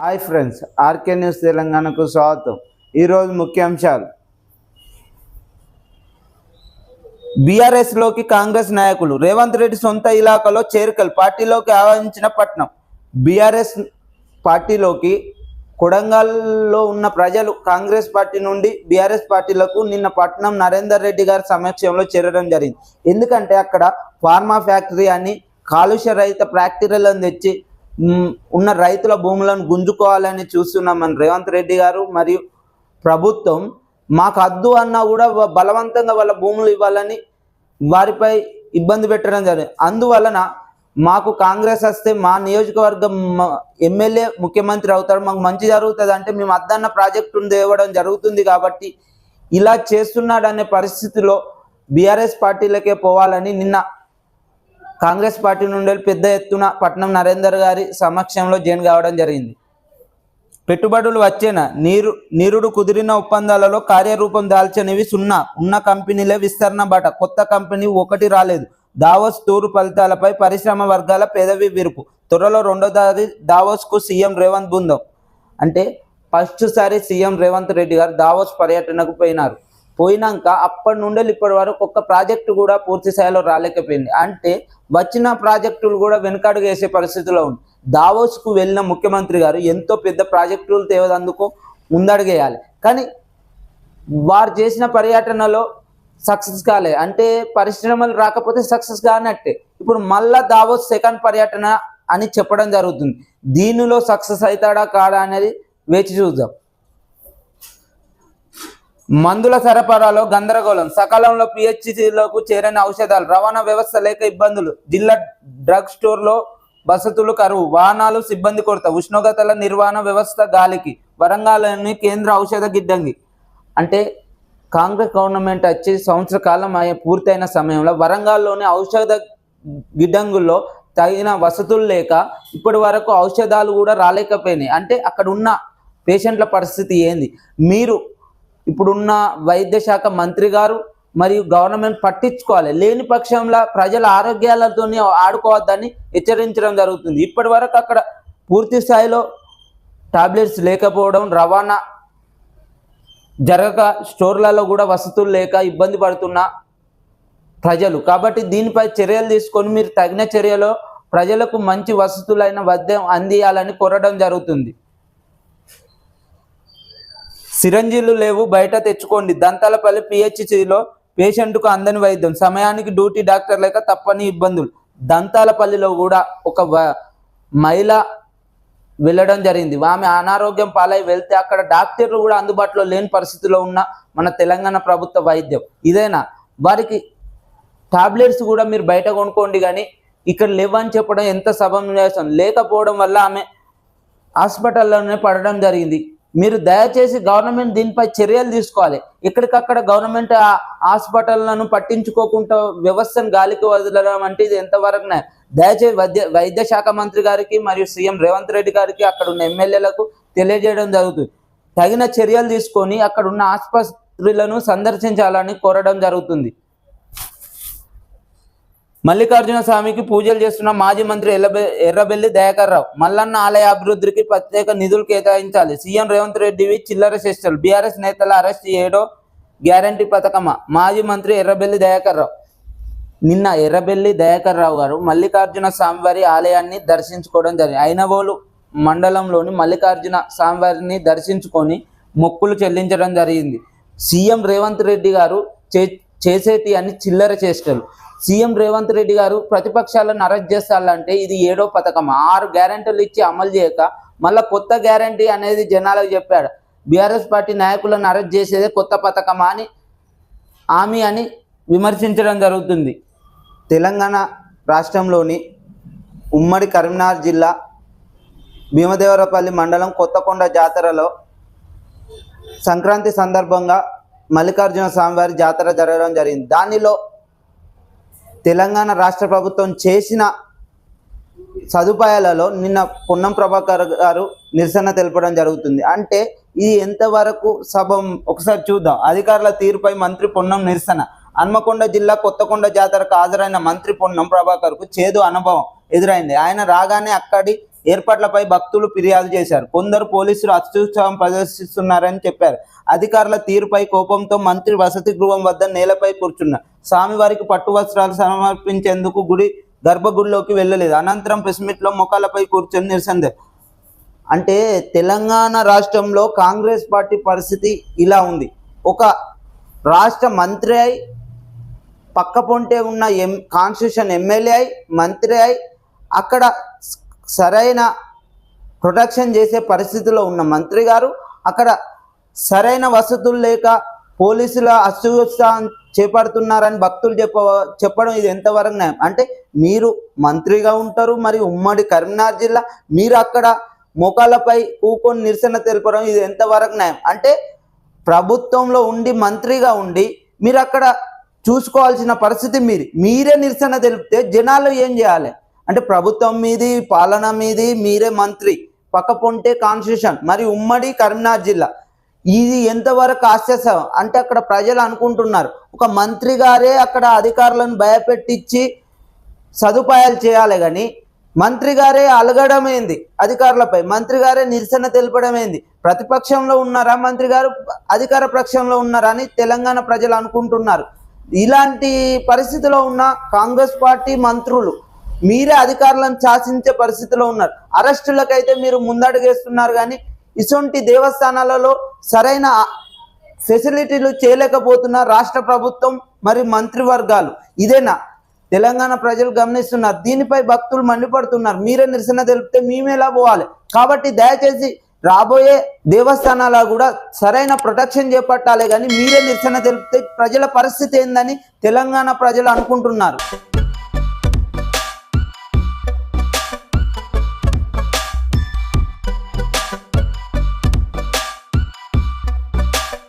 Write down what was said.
Hi friends, RK news తెలంగాణకు స్వాగతం. ఈరోజు ముఖ్యాంశాలు. బీఆర్ఎస్లోకి కాంగ్రెస్ నాయకులు. రేవంత్ రెడ్డి సొంత ఇలాకాలో చేరికలు. పార్టీలోకి ఆహ్వానించిన పట్నం. బీఆర్ఎస్ పార్టీలోకి కొడంగల్లో ఉన్న ప్రజలు కాంగ్రెస్ పార్టీ నుండి బీఆర్ఎస్ పార్టీలకు నిన్న పట్నం నరేందర్ రెడ్డి గారి సమక్షంలో చేరడం జరిగింది. ఎందుకంటే అక్కడ ఫార్మా ఫ్యాక్టరీ అని కాలుష్య రహిత ఫ్యాక్టరీలను తెచ్చి ఉన్న రైతుల భూములను గుంజుకోవాలని చూస్తున్నామని రేవంత్ రెడ్డి గారు మరియు ప్రభుత్వం మాకు అద్దు అన్నా కూడా బలవంతంగా వాళ్ళ భూములు ఇవ్వాలని వారిపై ఇబ్బంది పెట్టడం జరిగింది. అందువలన మాకు కాంగ్రెస్ వస్తే మా నియోజకవర్గం ఎమ్మెల్యే ముఖ్యమంత్రి అవుతాడు, మాకు మంచి జరుగుతుంది అంటే మేము అద్దన్న ప్రాజెక్టును తేవడం జరుగుతుంది. కాబట్టి ఇలా చేస్తున్నాడనే పరిస్థితిలో బీఆర్ఎస్ పార్టీలకే పోవాలని నిన్న కాంగ్రెస్ పార్టీ నుండి పెద్ద ఎత్తున పట్నం నరేందర్ గారి సమక్షంలో జాయిన్ కావడం జరిగింది. పెట్టుబడులు వచ్చేనా? నీరుడు కుదిరిన ఒప్పందాలలో కార్యరూపం దాల్చనివి సున్నా. ఉన్న కంపెనీలే విస్తరణ బాట. కొత్త కంపెనీ ఒకటి రాలేదు. దావోస్ టూర్ ఫలితాలపై పరిశ్రమ వర్గాల పెదవి విరుపు. త్వరలో రెండోసారి దావోస్కు సీఎం రేవంత్ బృందం. అంటే ఫస్ట్ సారి సీఎం రేవంత్ రెడ్డి గారు దావోస్ పర్యటనకు పోయినాక అప్పటి నుండి ఇప్పటి వరకు ఒక్క ప్రాజెక్టు కూడా పూర్తి స్థాయిలో రాలేకపోయింది. అంటే వచ్చిన ప్రాజెక్టులు కూడా వెనుకడుగు వేసే పరిస్థితిలో ఉంది. దావోస్కు వెళ్ళిన ముఖ్యమంత్రి గారు ఎంతో పెద్ద ప్రాజెక్టులు తేవదందుకు ముందడుగేయాలి, కానీ వారు చేసిన పర్యటనలో సక్సెస్ కాలే. అంటే పరిశ్రమలు రాకపోతే సక్సెస్ కానట్టే. ఇప్పుడు మళ్ళా దావోస్ సెకండ్ పర్యటన అని చెప్పడం జరుగుతుంది. దీనిలో సక్సెస్ అవుతాడా కాడా అనేది వేచి చూద్దాం. మందుల సరఫరాలో గందరగోళం. సకాలంలో పిహెచ్సిలకు చేరని ఔషధాలు. రవాణా వ్యవస్థ లేక ఇబ్బందులు. జిల్లా డ్రగ్ స్టోర్లో వసతులు కరువు. వాహనాలు సిబ్బంది కొరత. ఉష్ణోగ్రతల నిర్వహణ వ్యవస్థ గాలికి. వరంగల్లోని కేంద్ర ఔషధ గిడ్డంగి. అంటే కాంగ్రెస్ గవర్నమెంట్ వచ్చి సంవత్సర కాలం పూర్తయిన సమయంలో వరంగల్లోని ఔషధ గిడ్డంగుల్లో తగిన వసతులు లేక ఇప్పటి వరకు ఔషధాలు కూడా రాలేకపోయినాయి. అంటే అక్కడ ఉన్న పేషెంట్ల పరిస్థితి ఏంది? మీరు ఇప్పుడున్న వైద్య శాఖ మంత్రి గారు మరియు గవర్నమెంట్ పట్టించుకోవాలి. లేని పక్షంలో ప్రజల ఆరోగ్యాలతో ఆడుకోవద్దని హెచ్చరించడం జరుగుతుంది. ఇప్పటి వరకు అక్కడ పూర్తి స్థాయిలో టాబ్లెట్స్ లేకపోవడం, రవాణా జరగక స్టోర్లలో కూడా వసతులు లేక ఇబ్బంది పడుతున్న ప్రజలు. కాబట్టి దీనిపై చర్యలు తీసుకొని మీరు తగిన చర్యలో ప్రజలకు మంచి వసతులైన వైద్యం అందియాలని కోరడం జరుగుతుంది. సిరంజీలు లేవు, బయట తెచ్చుకోండి. దంతాలపల్లి పిహెచ్సిలో పేషెంట్కు అందని వైద్యం. సమయానికి డ్యూటీ డాక్టర్ లేక తప్పని ఇబ్బందులు. దంతాలపల్లిలో కూడా ఒక మహిళ వెళ్ళడం జరిగింది. ఆమె అనారోగ్యం పాలై వెళ్తే అక్కడ డాక్టర్లు కూడా అందుబాటులో లేని పరిస్థితిలో ఉన్న మన తెలంగాణ ప్రభుత్వ వైద్యం ఇదేనా? వారికి టాబ్లెట్స్ కూడా మీరు బయట కొనుక్కోండి, కానీ ఇక్కడ లేవని చెప్పడం ఎంత సమంజసం. లేకపోవడం వల్ల ఆమె హాస్పిటల్లోనే పడడం జరిగింది. మీరు దయచేసి గవర్నమెంట్ దీనిపై చర్యలు తీసుకోవాలి. ఎక్కడికక్కడ గవర్నమెంట్ హాస్పిటళ్లను పట్టించుకోకుండా వ్యవస్థను గాలికి వదలడం అంటే ఇది ఎంతవరకు? దయచేసి వైద్య శాఖ మంత్రి గారికి మరియు సీఎం రేవంత్ రెడ్డి గారికి అక్కడ ఉన్న ఎమ్మెల్యేలకు తెలియజేయడం జరుగుతుంది. తగిన చర్యలు తీసుకొని అక్కడ ఉన్న ఆసుపత్రులను సందర్శించాలని కోరడం జరుగుతుంది. మల్లికార్జున స్వామికి పూజలు చేస్తున్న మాజీ మంత్రి ఎర్రబెల్లి దయాకర్ రావు. మల్లన్న ఆలయ అభివృద్ధికి ప్రత్యేక నిధులు కేటాయించాలి. సీఎం రేవంత్ రెడ్డివి చిల్లర చేష్టలు. బీఆర్ఎస్ నేతల అరెస్ట్ 7వ గ్యారంటీ పథకమా? మాజీ మంత్రి ఎర్రబెల్లి దయాకర్ రావు. నిన్న ఎర్రబెల్లి దయాకర్ రావు గారు మల్లికార్జున స్వామివారి ఆలయాన్ని దర్శించుకోవడం జరిగింది. ఐనవోలు మండలంలోని మల్లికార్జున స్వామివారిని దర్శించుకొని మొక్కులు చెల్లించడం జరిగింది. సీఎం రేవంత్ రెడ్డి గారు చేసేటి అన్ని చిల్లర చేష్టలు. సీఎం రేవంత్ రెడ్డి గారు ప్రతిపక్షాలను అరెస్ట్ చేస్తారంటే ఇది 7వ పథకం. 6 గ్యారెంటీలు ఇచ్చి అమలు చేయక మళ్ళీ కొత్త గ్యారెంటీ అనేది జనాలకు చెప్పాడు. బీఆర్ఎస్ పార్టీ నాయకులను అరెస్ట్ చేసేదే కొత్త పథకమా అని హామీ అని విమర్శించడం జరుగుతుంది. తెలంగాణ రాష్ట్రంలోని ఉమ్మడి కరీంనగర్ జిల్లా భీమదేవరపల్లి మండలం కొత్తకొండ జాతరలో సంక్రాంతి సందర్భంగా మల్లికార్జున స్వామివారి జాతర జరగడం జరిగింది. దానిలో తెలంగాణ రాష్ట్ర ప్రభుత్వం చేసిన సదుపాయాలలో నిన్న పొన్నం ప్రభాకర్ గారు నిరసన తెలపడం జరుగుతుంది. అంటే ఇది ఎంతవరకు సబం ఒకసారి చూద్దాం. అధికారుల తీరుపై మంత్రి పొన్నం నిరసన. హన్మకొండ జిల్లా కొత్తకొండ జాతరకు హాజరైన మంత్రి పొన్నం ప్రభాకర్కు చేదు అనుభవం ఎదురైంది. ఆయన రాగానే అక్కడి ఏర్పాట్లపై భక్తులు ఫిర్యాదు చేశారు. కొందరు పోలీసులు అత్యుత్సాహం ప్రదర్శిస్తున్నారని చెప్పారు. అధికారుల తీరుపై కోపంతో మంత్రి వసతి గృహం వద్ద నేలపై కూర్చున్నారు. స్వామివారికి పట్టు వస్త్రాలు సమర్పించేందుకు గర్భగుడిలోకి వెళ్ళలేదు. అనంతరం ప్రెస్ మీట్లో మోకాళ్ళపై కూర్చొని నిరసన. అంటే తెలంగాణ రాష్ట్రంలో కాంగ్రెస్ పార్టీ పరిస్థితి ఇలా ఉంది. ఒక రాష్ట్ర మంత్రి అయి, పక్క పొంటే ఉన్న కాన్స్టిట్యూషన్ ఎమ్మెల్యే అయి, మంత్రి అయి, అక్కడ సరైన ప్రొటెక్షన్ చేసే పరిస్థితిలో ఉన్న మంత్రి గారు అక్కడ సరైన వసతులు లేక పోలీసుల అత్యుత్సాహం చేపడుతున్నారని భక్తులు చెప్పడం ఇది ఎంతవరకు న్యాయం? అంటే మీరు మంత్రిగా ఉంటారు, మరి ఉమ్మడి కరీంనగర్ జిల్లా, మీరు అక్కడ మోకాళ్ళపై కూకొని నిరసన తెలపడం ఇది ఎంతవరకు న్యాయం? అంటే ప్రభుత్వంలో ఉండి మంత్రిగా ఉండి మీరు అక్కడ చూసుకోవాల్సిన పరిస్థితి మీరే నిరసన తెలిపితే జనాలు ఏం చేయాలి? అంటే ప్రభుత్వం మీది, పాలన మీది, మీరే మంత్రి, పక్క పొంటే కాన్స్టిట్యూషన్, మరి ఉమ్మడి కరీంనగర్ జిల్లా, ఇది ఎంతవరకు హాస్యాస్పదం? అంటే అక్కడ ప్రజలు అనుకుంటున్నారు ఒక మంత్రి గారే అక్కడ అధికారులను భయపెట్టించి సదుపాయాలు చేయాలి, కానీ మంత్రి గారే అలగడం ఏంది అధికారులపై, మంత్రి గారే నిరసన తెలపడం ఏంది? ప్రతిపక్షంలో ఉన్నారా మంత్రి గారు, అధికార పక్షంలో ఉన్నారా అని తెలంగాణ ప్రజలు అనుకుంటున్నారు. ఇలాంటి పరిస్థితిలో ఉన్న కాంగ్రెస్ పార్టీ మంత్రులు మీరే అధికారులను శాసించే పరిస్థితిలో ఉన్నారు. అరెస్టులకైతే మీరు ముందడుగేస్తున్నారు, కానీ ఇటువంటి దేవస్థానాలలో సరైన ఫెసిలిటీలు చేయలేకపోతున్న రాష్ట్ర ప్రభుత్వం మరి మంత్రివర్గాలు. ఇదేనా తెలంగాణ ప్రజలు గమనిస్తున్నారు. దీనిపై భక్తులు మండిపడుతున్నారు. మీరే నిరసన తెలిపితే మేమేలా పోవాలి? కాబట్టి దయచేసి రాబోయే దేవస్థానాలు కూడా సరైన ప్రొటెక్షన్ చేపట్టాలి, కానీ మీరే నిరసన తెలిపితే ప్రజల పరిస్థితి ఏందని తెలంగాణ ప్రజలు అనుకుంటున్నారు.